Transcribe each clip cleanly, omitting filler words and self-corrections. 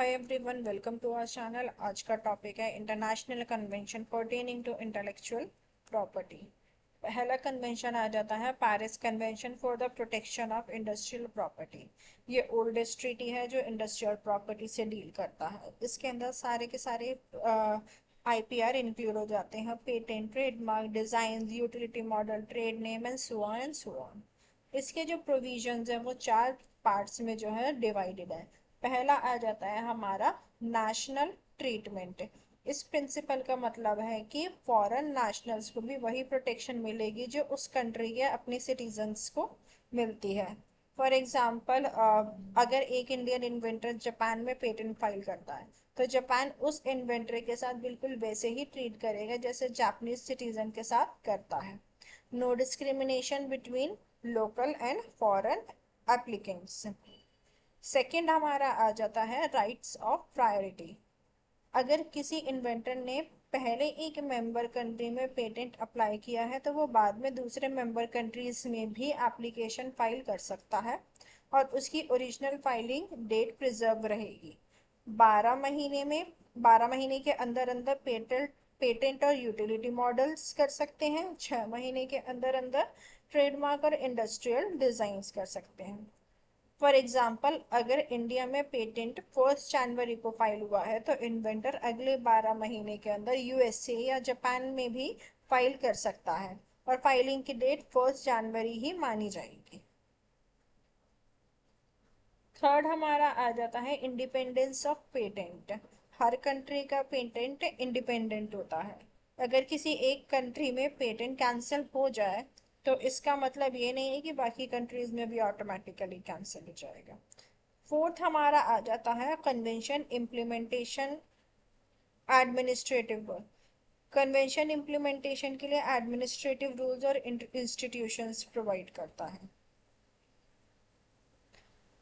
Hi everyone, welcome to our channel. आज का topic है international convention pertaining to intellectual property. पहला convention आ जाता है Paris convention for the protection of industrial property. ये ओल्डेस्ट ट्रीटी है जो इंडस्ट्रियल प्रॉपर्टी से डील करता है। इसके अंदर सारे के सारे आईपीआर इंक्लूड हो जाते हैं, patent, trademark, design, utility model, trade name and so on and so on. इसके जो प्रोविजंस हैं वो चार पार्ट्स में जो है डिवाइडेड है। पहला आ जाता है हमारा नेशनल ट्रीटमेंट। इस प्रिंसिपल का मतलब है कि फॉरेन नेशनल्स को भी वही प्रोटेक्शन मिलेगी जो उस कंट्री के अपने सिटीजन्स को मिलती है। फॉर एग्जाम्पल, अगर एक इंडियन इन्वेंटर जापान में पेटेंट फाइल करता है तो जापान उस इन्वेंटर के साथ बिल्कुल वैसे ही ट्रीट करेगा जैसे जापानीज सिटीजन के साथ करता है। No discrimination between local and foreign applicants. Second हमारा आ जाता है राइट्स ऑफ प्रायोरिटी। अगर किसी इन्वेंटर ने पहले एक मेंबर कंट्री में पेटेंट अप्लाई किया है तो वो बाद में दूसरे मेंबर कंट्रीज में भी एप्लीकेशन फाइल कर सकता है और उसकी ओरिजिनल फाइलिंग डेट प्रिजर्व रहेगी। 12 महीने के अंदर अंदर पेटेंट और यूटिलिटी मॉडल्स कर सकते हैं। 6 महीने के अंदर अंदर ट्रेडमार्क और इंडस्ट्रियल डिजाइन्स कर सकते हैं। फॉर एग्जाम्पल, अगर इंडिया में पेटेंट 1 जनवरी को फाइल हुआ है तो इन्वेंटर अगले 12 महीने के अंदर यूएसए या जापान में भी फाइल कर सकता है और फाइलिंग की डेट 1 जनवरी ही मानी जाएगी। थर्ड हमारा आ जाता है independence of patent. Her country का पेटेंट इंडिपेंडेंट होता है। अगर किसी एक कंट्री में पेटेंट कैंसिल हो जाए तो इसका मतलब ये नहीं है कि बाकी कंट्रीज में भी ऑटोमेटिकली कैंसिल हो जाएगा। फोर्थ हमारा आ जाता है convention implementation administrative work. Convention implementation के लिए एडमिनिस्ट्रेटिव रूल्स और इंस्टीट्यूशंस प्रोवाइड करता है।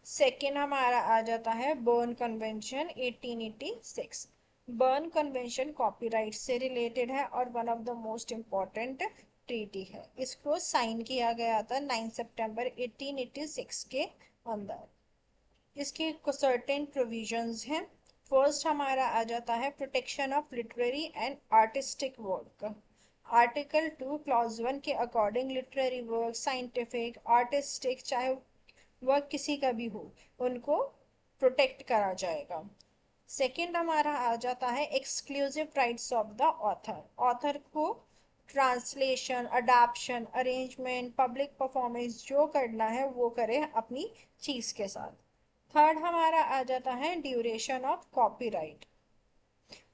सेकेंड हमारा आ जाता है burn convention 1886। Burn convention copyright से रिलेटेड है और one of the most important treaty है। इसको साइन किया गया था 9 सितंबर 1886 के अंदर। इसके कुछ सर्टेन प्रोविजंस हैं। फर्स्ट हमारा आ जाता है protection of literary and artistic work. Article 2 clause 1 के according literary work, scientific, artistic, चाहे वर्क किसी का भी हो, उनको प्रोटेक्ट करा जाएगा। सेकंड हमारा आ जाता है exclusive rights of the author. Author को translation, adaptation, arrangement, public performance जो करना है वो करे अपनी चीज के साथ। थर्ड हमारा आ जाता है duration of copyright.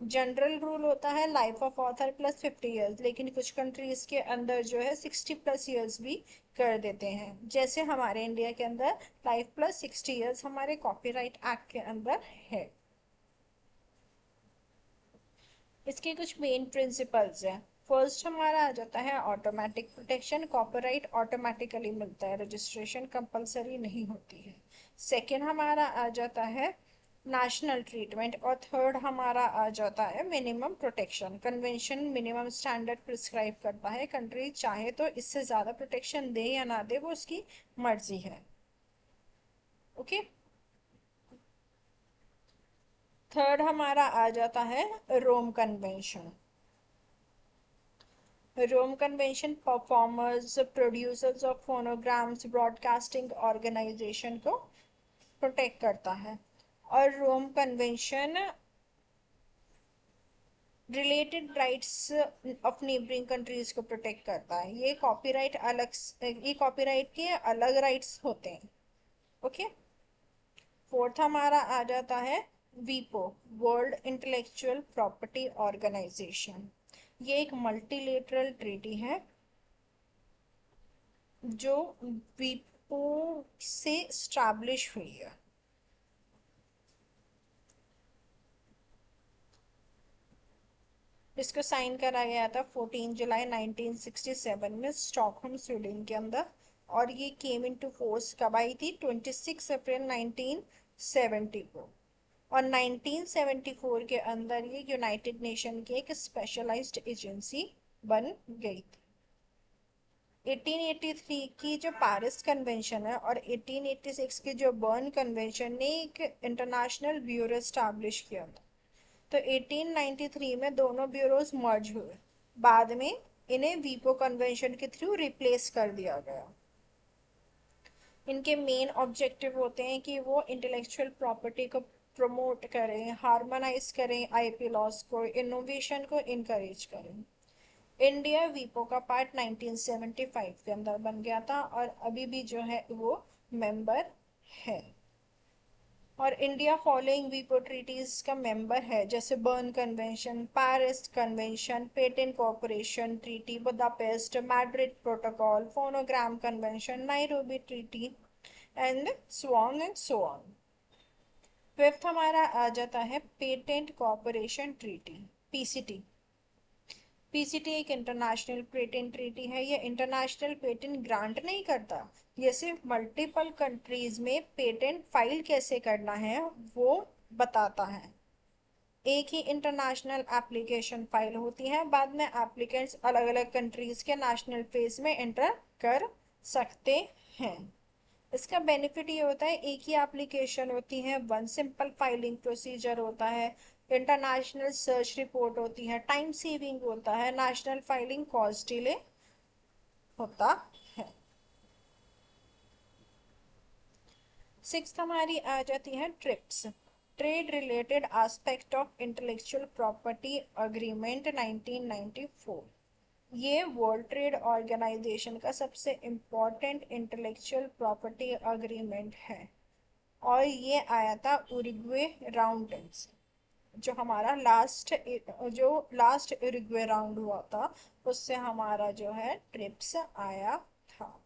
General rule होता है life of author plus 50 years, लेकिन कुछ कंट्रीज के अंदर जो है 60+ ईयर्स भी कर देते हैं। जैसे हमारे इंडिया के अंदर लाइफ प्लस 60 ईयर्स हमारे कॉपीराइट एक्ट के अंदर है। इसके कुछ मेन प्रिंसिपल्स हैं। फर्स्ट हमारा आ जाता है ऑटोमेटिक प्रोटेक्शन। कॉपीराइट ऑटोमेटिकली मिलता है, रजिस्ट्रेशन कंपलसरी नहीं होती है। सेकेंड हमारा आ जाता है नेशनल ट्रीटमेंट और थर्ड हमारा आ जाता है minimum protection. Convention minimum standard prescribe करता है, कंट्री चाहे तो इससे ज़्यादा प्रोटेक्शन दे या ना दे वो उसकी मर्जी है। ओके। थर्ड हमारा आ जाता है Rome convention. Rome convention performers, producers of phonograms, broadcasting organisation को प्रोटेक्ट करता है। और Rome convention related rights of neighbouring countries को प्रोटेक्ट करता है। ये कॉपीराइट के अलग राइट्स होते हैं। ओके। फोर्थ हमारा आ जाता है वीपो, वर्ल्ड इंटेलेक्चुअल प्रॉपर्टी ऑर्गेनाइजेशन। ये एक मल्टीलेटरल ट्रीटी है जो वीपो से स्टैब्लिश हुई है। इसको साइन करा गया था 14 जुलाई 1967 में स्टॉकहोम स्वीडन के अंदर। और ये केम इनटू फोर्स कब आई थी? 26 अप्रैल 1970 को। और 1974 के अंदर ये यूनाइटेड नेशन की एक स्पेशलाइज्ड एजेंसी बन गई थी। 1883 की जो पेरिस कन्वेंशन है और 1886 की जो बर्न कन्वेंशन ने एक इंटरनेशनल ब्यूरो स्टैब्लिश किया था। तो 1893 में दोनों ब्यूरोज मर्ज हुए, बाद में इन्हें वीपो कन्वेंशन के थ्रू रिप्लेस कर दिया गया। इनके मेन ऑब्जेक्टिव होते हैं कि वो इंटेलेक्चुअल प्रॉपर्टी को प्रमोट करें, हार्मोनाइज करें आईपी लॉज को, इनोवेशन को इनकरेज करें। इंडिया वीपो का पार्ट 1975 के अंदर बन गया था और अभी भी जो है वो मेंबर है। और इंडिया फॉलोइंग वीपो ट्रीटीज का मेंबर है, जैसे burn convention, Paris convention, patent corporation treaty, Budapest, Madrid protocol, phonogram convention, Nairobi treaty and so on. Fifth हमारा आ जाता है patent corporation treaty, PCT. PCT एक इंटरनेशनल पेटेंट ट्रीटी है। ये इंटरनेशनल पेटेंट ग्रांट नहीं करता, ये सिर्फ मल्टीपल कंट्रीज में पेटेंट फाइल कैसे करना है वो बताता है। एक ही इंटरनेशनल एप्लीकेशन फाइल होती है, बाद में एप्लीकेंट्स अलग अलग कंट्रीज के नेशनल फेज में एंटर कर सकते हैं। इसका बेनिफिट ये होता है, एक ही एप्लीकेशन होती है, वन सिंपल फाइलिंग प्रोसीजर होता है, इंटरनेशनल सर्च रिपोर्ट होती है, टाइम सेविंग होता है, नेशनल फाइलिंग कॉस्ट डिले होता है। सिक्स्थ हमारी आ जाती है trips, trade related aspect of intellectual property agreement 1994। ये वर्ल्ड ट्रेड ऑर्गेनाइजेशन का सबसे इम्पोर्टेंट इंटेलेक्चुअल प्रॉपर्टी अग्रीमेंट है और ये आया था उरुग्वे राउंड से। जो हमारा लास्ट उरुग्वे राउंड हुआ था उससे हमारा जो है ट्रिप्स आया था।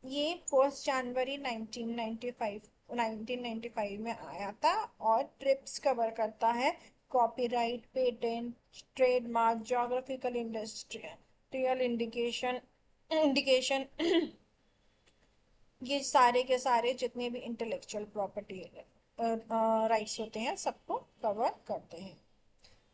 ये 1 जनवरी 1995 में आया था और ट्रिप्स कवर करता है copyright, patent, trademark, geographical, industrial indication indication ये सारे के सारे जितने भी इंटेलेक्चुअल प्रॉपर्टी राइट्स होते हैं सबको कवर करते हैं।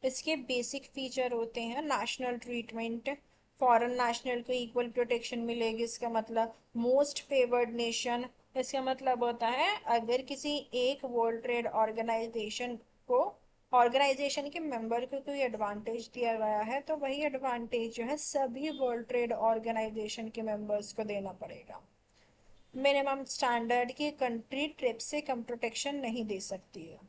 इसके बेसिक फीचर होते हैं नेशनल ट्रीटमेंट, फॉरेन नेशनल को इक्वल प्रोटेक्शन मिलेगी, इसका मतलब मोस्ट फेवर्ड नेशन। इसका मतलब होता है अगर किसी एक वर्ल्ड ट्रेड ऑर्गेनाइजेशन के मेंबर को कोई एडवांटेज दिया गया है तो वही एडवांटेज जो है सभी वर्ल्ड ट्रेड ऑर्गेनाइजेशन के मेंबर्स को देना पड़ेगा। मिनिमम स्टैंडर्ड की कंट्री ट्रिप से कम प्रोटेक्शन नहीं दे सकती है।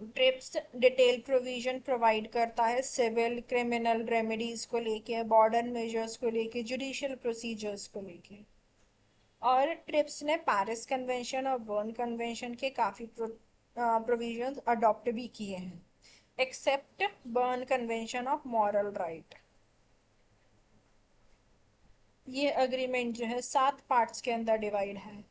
ट्रिप्स डिटेल प्रोविजन प्रोवाइड करता है सिविल क्रिमिनल रेमेडीज को लेके, बॉर्डर मेजर्स को लेके, जुडिशियल प्रोसीजर्स को लेके। और ट्रिप्स ने पेरिस कन्वेंशन और बर्न कन्वेंशन के काफ़ी प्रोविजंस अडॉप्ट भी किए हैं, except Berne convention of moral right. ये अग्रीमेंट जो है 7 पार्ट्स के अंदर डिवाइड है।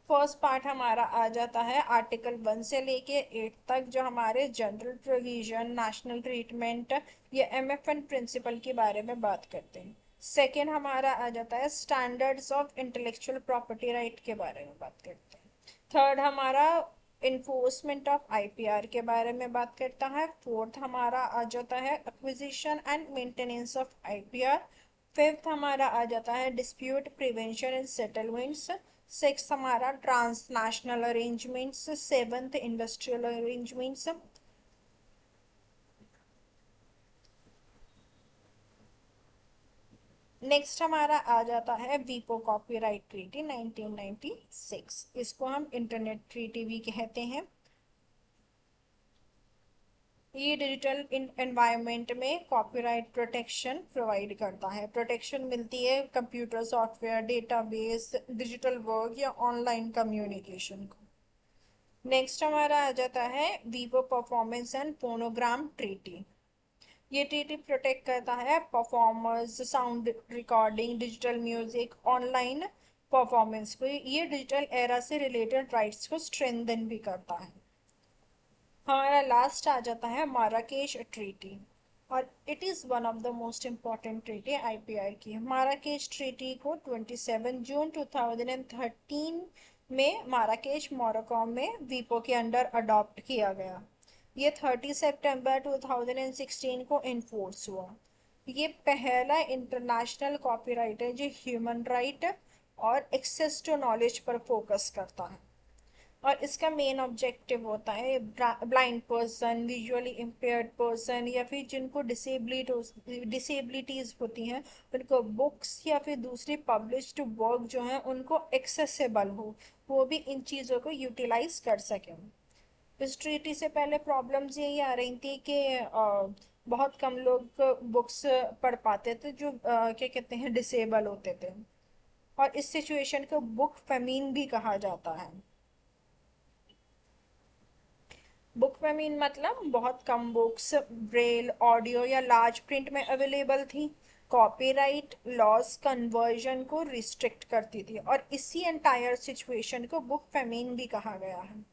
फर्स्ट पार्ट हमारा आ जाता है आर्टिकल 1 से लेके 8 तक, जो हमारे जनरल प्रोविजन, नेशनल ट्रीटमेंट, ये एमएफएन प्रिंसिपल के बारे में बात करते हैं। सेकेंड हमारा आ जाता है standards of intellectual property right के बारे में बात करते हैं। थर्ड हमारा इन्फोर्समेंट ऑफ आईपीआर के बारे में बात करता है। फोर्थ हमारा आ जाता है acquisition and maintenance of IPR. Fifth हमारा आ जाता है dispute prevention and settlements. Six हमारा transnational arrangements. Seventh industrial arrangements. Next हमारा आ जाता है वीपो कॉपीराइट ट्रीटी 1996। इसको हम इंटरनेट ट्रीटी भी कहते हैं। ये डिजिटल एनवायरनमेंट में कॉपीराइट प्रोटेक्शन प्रोवाइड करता है। प्रोटेक्शन मिलती है computer software, database, digital work या ऑनलाइन कम्युनिकेशन को। नेक्स्ट हमारा आ जाता है Vivo performance and phonogram treaty. ये ट्रीटी प्रोटेक्ट करता है performers, sound recording, digital music, online performance को। ये डिजिटल एरा से रिलेटेड राइट्स को स्ट्रेंथन भी करता है। हमारा लास्ट आ जाता है माराकेश ट्रीटी और it is one of the most important treaty IPR की। माराकेश ट्रीटी को 27 जून 2013 में माराकेश मोरक्को में वीपो के अंडर अडॉप्ट किया गया। ये 30 सितंबर 2016 को इन्फोर्स हुआ। ये पहला इंटरनेशनल कॉपीराइट है जो ह्यूमन राइट और एक्सेस टू नॉलेज पर फोकस करता है। और इसका मेन ऑब्जेक्टिव होता है blind person, visually impaired person या फिर जिनको डिसेबिलिटीज होती हैं, उनको बुक्स या फिर दूसरी पब्लिश्ड वर्क जो है उनको एक्सेसिबल हो, वो भी इन चीज़ों को यूटिलाइज कर सकें। इस ट्रीटी से पहले प्रॉब्लम्स यही आ रही थी कि बहुत कम लोग बुक्स पढ़ पाते थे जो क्या कहते हैं डिसेबल होते थे। और इस सिचुएशन को बुक फेमीन भी कहा जाता है। बुक फेमीन मतलब बहुत कम बुक्स ब्रेल, ऑडियो या लार्ज प्रिंट में अवेलेबल थी। कॉपीराइट लॉस कन्वर्जन को रिस्ट्रिक्ट करती थी और इसी एंटायर सिचुएशन को बुक फेमीन भी कहा गया है।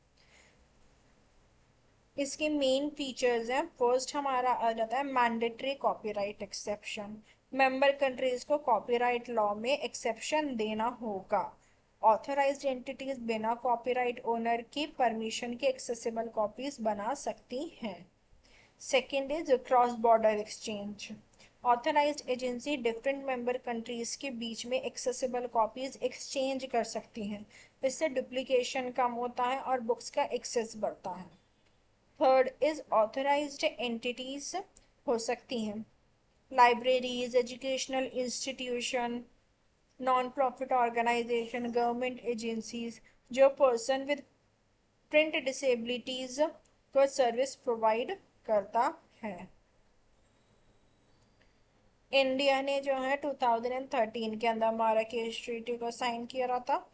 इसके मेन फीचर्स हैं, फर्स्ट हमारा आ जाता है mandatory copyright exception. Member countries को कॉपीराइट लॉ में एक्सेप्शन देना होगा। ऑथराइज्ड एंटिटीज बिना कॉपीराइट ओनर की परमिशन के एक्सेसिबल कॉपीज बना सकती हैं। Second is cross border exchange. Authorised agency different member countries के बीच में एक्सेसिबल कॉपीज एक्सचेंज कर सकती हैं। इससे डुप्लीकेशन कम होता है और बुक्स का एक्सेस बढ़ता है। थर्ड इज ऑथराइज्ड एंटिटीज हो सकती हैं libraries, educational institution, non profit organization, government agencies जो पर्सन विद प्रिंट डिसेबिलिटीज को सर्विस प्रोवाइड करता है। इंडिया ने जो है 2013 के अंदर माराकेश ट्रीटी को साइन किया था,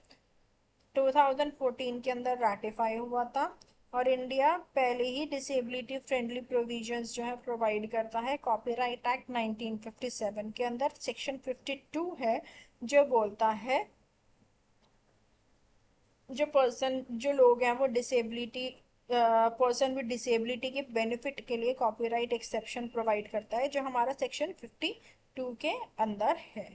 2014 के अंदर रैटिफाई हुआ था। और इंडिया पहले ही डिसेबिलिटी फ्रेंडली प्रोविजंस जो है प्रोवाइड करता है। कॉपीराइट एक्ट 1957 के अंदर सेक्शन 52 है जो बोलता है जो लोग हैं वो डिसेबिलिटी पर्सन विद डिसेबिलिटी के बेनिफिट के लिए कॉपीराइट एक्सेप्शन प्रोवाइड करता है, जो हमारा सेक्शन 52 के अंदर है।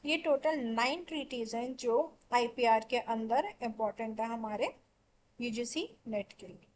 ये टोटल 9 ट्रीटीज हैं जो आईपीआर के अंदर इम्पोर्टेंट है हमारे यूजीसी नेट के लिए।